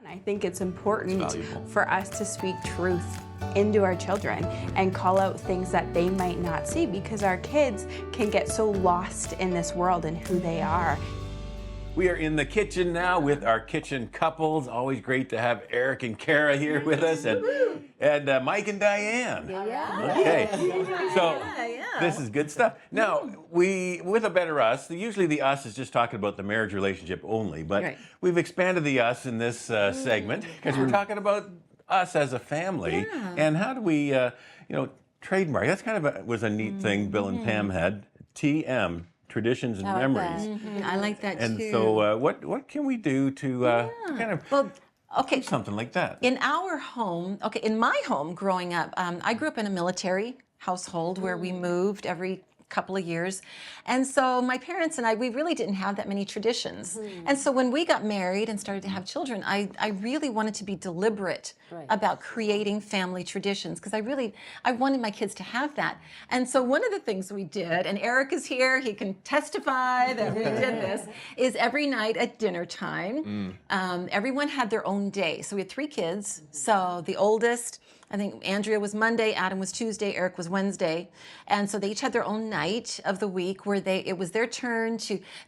I think it's important valuable. for us to speak truth into our children and call out things that they might not see, because our kids can get so lost in this world and who they are. We are in the kitchen now with our kitchen couples. Always great to have Eric and Kara here with us, and Mike and Diane. Yeah. Okay, so this is good stuff. Now, with A Better Us, usually the us is just talking about the marriage relationship only, but we've expanded the us in this segment because we're talking about us as a family, and how do we, trademark. That's kind of was a neat thing Bill and Pam had. TM. Traditions and memories. I like that and too. so what can we do to kind of do something like that? In our home, in my home growing up, I grew up in a military household where we moved every couple of years. And so my parents and I, we really didn't have that many traditions. And so when we got married and started to have children, I really wanted to be deliberate about creating family traditions, because I wanted my kids to have that. And so one of the things we did, and Eric is here, he can testify that we did this, is every night at dinner time, everyone had their own day. So we had 3 kids. So the oldest, I think Andrea was Monday, Adam was Tuesday, Eric was Wednesday. And so they each had their own night of the week where it was their turn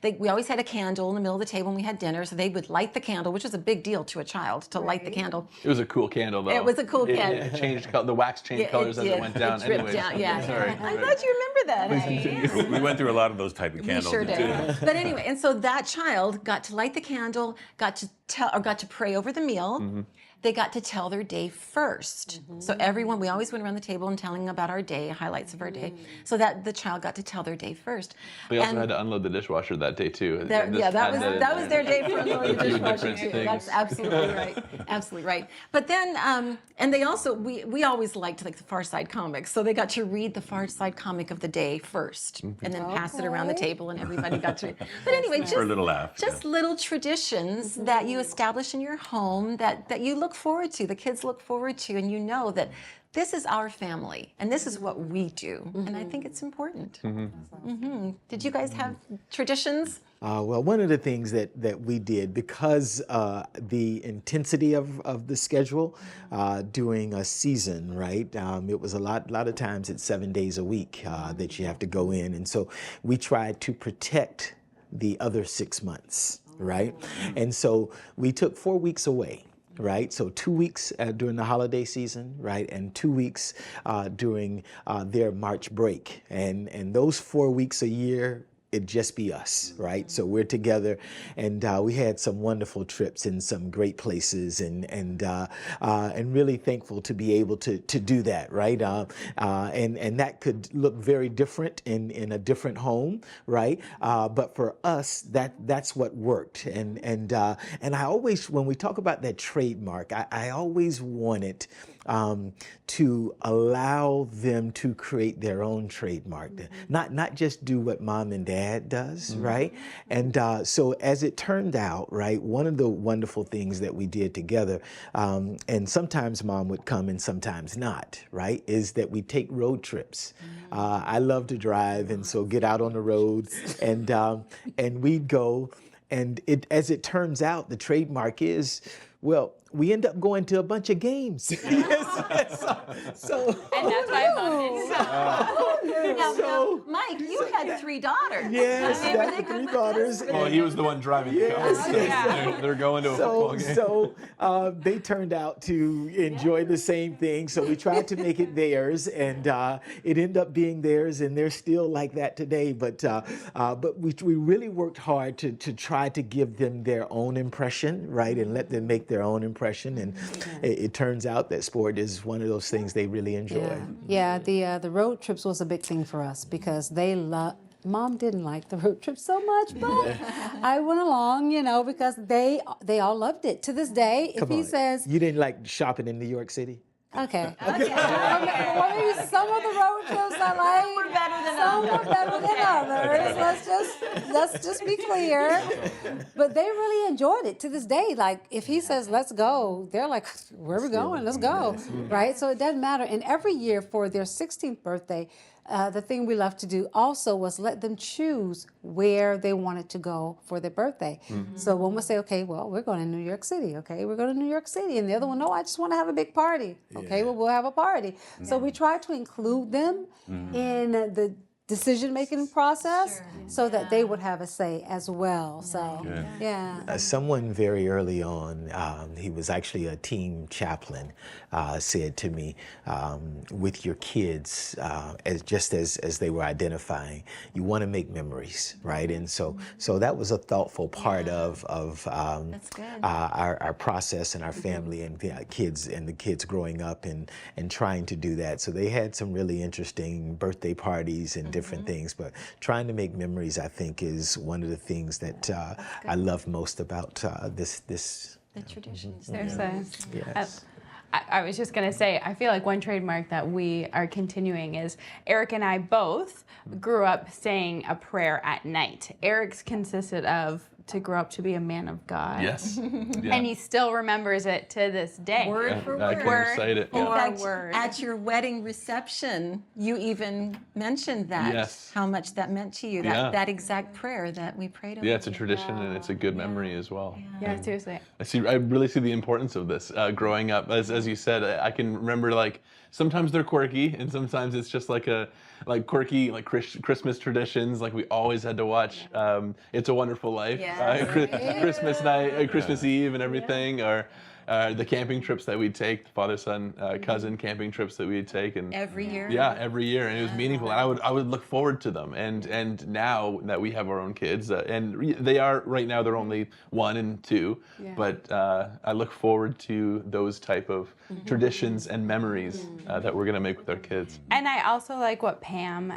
we always had a candle in the middle of the table when we had dinner. So they would light the candle, which was a big deal to a child, to light the candle. It was a cool candle, though. It was a cool candle. It changed, the wax changed colors as it went down. It dripped down, Sorry. I'm glad you remember that. We went through a lot of those type of candles. We sure did. But anyway, and so that child got to light the candle, got to pray over the meal. They got to tell their day first. So everyone, we always went around the table and telling about our day, highlights of our day, so that the child got to tell their day first. We also had to unload the dishwasher that day too. That was their day for unloading the dishwasher too. That's absolutely right. Absolutely right. But then, and they also, we always liked the Far Side comics, so they got to read the Far Side comic of the day first, and then pass it around the table, and everybody got to read. But anyway, for a little laugh. Just little traditions that you establish in your home that you look forward to, the kids look forward to, and you know that this is our family and this is what we do. And I think it's important. Did you guys have traditions? Well, one of the things that we did, because the intensity of the schedule during a season, right? It was a lot of times it's 7 days a week that you have to go in. And so we tried to protect the other 6 months, right? And so we took 4 weeks away. Right, so 2 weeks during the holiday season, right, and 2 weeks during their March break, and those 4 weeks a year, it'd just be us, right? So we're together, and we had some wonderful trips in some great places, and really thankful to be able to do that, right? And that could look very different in a different home, right? But for us, that's what worked, and I always, when we talk about that trademark, I always wanted to allow them to create their own trademark, not just do what mom and dad does, right? And so as it turned out, right, one of the wonderful things that we did together, and sometimes mom would come and sometimes not, right, is that we take road trips. I love to drive, and so get out on the road, and we'd go, and as it turns out, the trademark is, well, we end up going to a bunch of games. So, and that's why Now, Mike, you had 3 daughters. Yes, that's the 3 daughters. Well, he was the one driving the car. So they're going to a football game. So they turned out to enjoy the same thing. So we tried to make it theirs, and it ended up being theirs, and they're still like that today. But we really worked hard to try to give them their own impression, right, and let them make their own impression. And it turns out that sport is one of those things they really enjoy. Yeah, the road trips was a big thing for us because Mom didn't like the road trip so much, but I went along, because they all loved it. To this day, if he says... You didn't like shopping in New York City? Okay. Well, maybe some of the road trips I like. Some were better than Some were better than others. Let's just be clear. But they really enjoyed it to this day. Like if he says let's go, they're like, where are we going? Let's go. Right? So it doesn't matter. And every year for their 16th birthday, the thing we love to do also was let them choose where they wanted to go for their birthday. So one would say, okay, well, we're going to New York City. Okay, we're going to New York City. And the other one, no, I just want to have a big party. Okay, well, we'll have a party. So we try to include them in the decision-making process so that they would have a say as well. So, Someone very early on, he was actually a team chaplain, said to me, with your kids, as they were identifying, you want to make memories, right? And so that was a thoughtful part of our process and our family and the kids growing up and trying to do that. So they had some really interesting birthday parties and different things, but trying to make memories, I think, is one of the things that I love most about the traditions. Yes. I was just going to say, I feel like one trademark that we are continuing is Eric and I both grew up saying a prayer at night. Eric's consisted of to grow up to be a man of God. Yes. Yeah. And he still remembers it to this day. Word for I word. can recite it. In Yeah. fact, word. at your wedding reception, you even mentioned that, Yes. how much that meant to you, that exact prayer that we prayed over. Yeah, it's a tradition and it's a good memory as well. Yeah, seriously. I really see the importance of this growing up. As you said, I can remember like sometimes they're quirky and sometimes it's just like quirky Christmas traditions. Like we always had to watch It's a Wonderful Life, Christmas night, Christmas Eve, and everything, or the camping trips that we'd take, father, son, cousin camping trips that we'd take, and Every year? Yeah, every year, and it was meaningful. And I would look forward to them. And now that we have our own kids, and they are right now they're only 1 and 2, but I look forward to those type of traditions and memories that we're gonna make with our kids. And I also like what Pam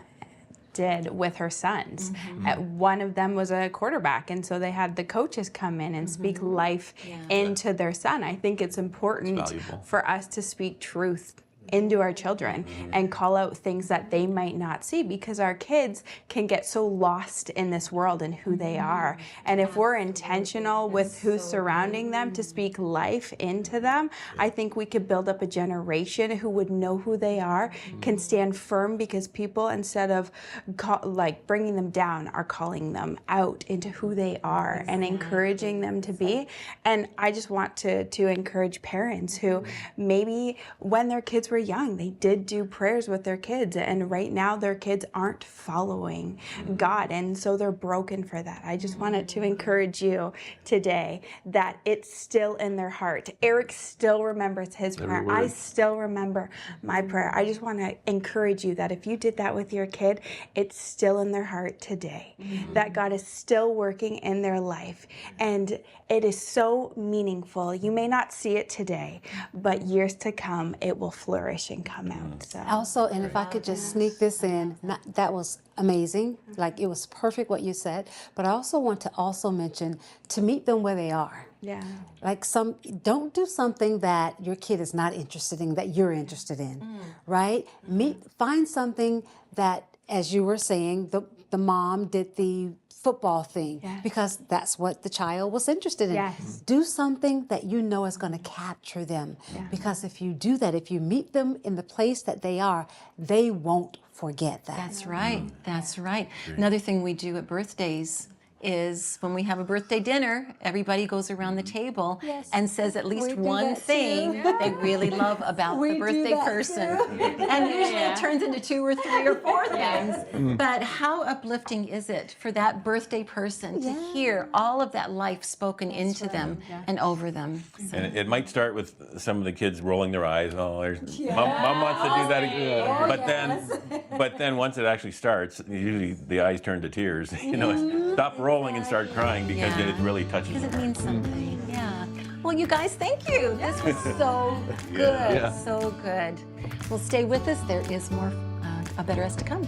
did with her sons. One of them was a quarterback, and so they had the coaches come in and speak life into their son. I think it's important for us to speak truth into our children and call out things that they might not see, because our kids can get so lost in this world and who they are. And if we're intentional with who's surrounding them to speak life into them, I think we could build up a generation who would know who they are, can stand firm, because people, instead of bringing them down, are calling them out into who they are and encouraging them to be. And I just want to encourage parents who maybe when their kids were young, they did do prayers with their kids, and right now their kids aren't following God, and so they're broken for that. I just wanted to encourage you today that it's still in their heart. Eric still remembers his prayer. I still remember my prayer. I just want to encourage you that if you did that with your kid, it's still in their heart today, that God is still working in their life, and it is so meaningful. You may not see it today, but years to come, it will flourish and come out. So. Also, and if I could just sneak this in, that was amazing. Like, it was perfect what you said. But I also want to also mention to meet them where they are. Yeah. Like, don't do something that your kid is not interested in, that you're interested in, right? Find something that, as you were saying, the mom did the football thing because that's what the child was interested in. Yes. Do something that you know is going to capture them, because if you do that, if you meet them in the place that they are, they won't forget that. That's right. That's right. Another thing we do at birthdays is when we have a birthday dinner, everybody goes around the table and says at least one thing they really love about the birthday person. And usually it turns into 2 or 3 or 4 things. But how uplifting is it for that birthday person to hear all of that life spoken into them and over them? So. And it might start with some of the kids rolling their eyes. Oh, there's mom wants to do that again. But then once it actually starts, usually the eyes turn to tears. Stop rolling and start crying because it really touches them. Because it means something. Yeah. Well, you guys, thank you. This was so good. So good. Well, stay with us. There is more A Better Us to come.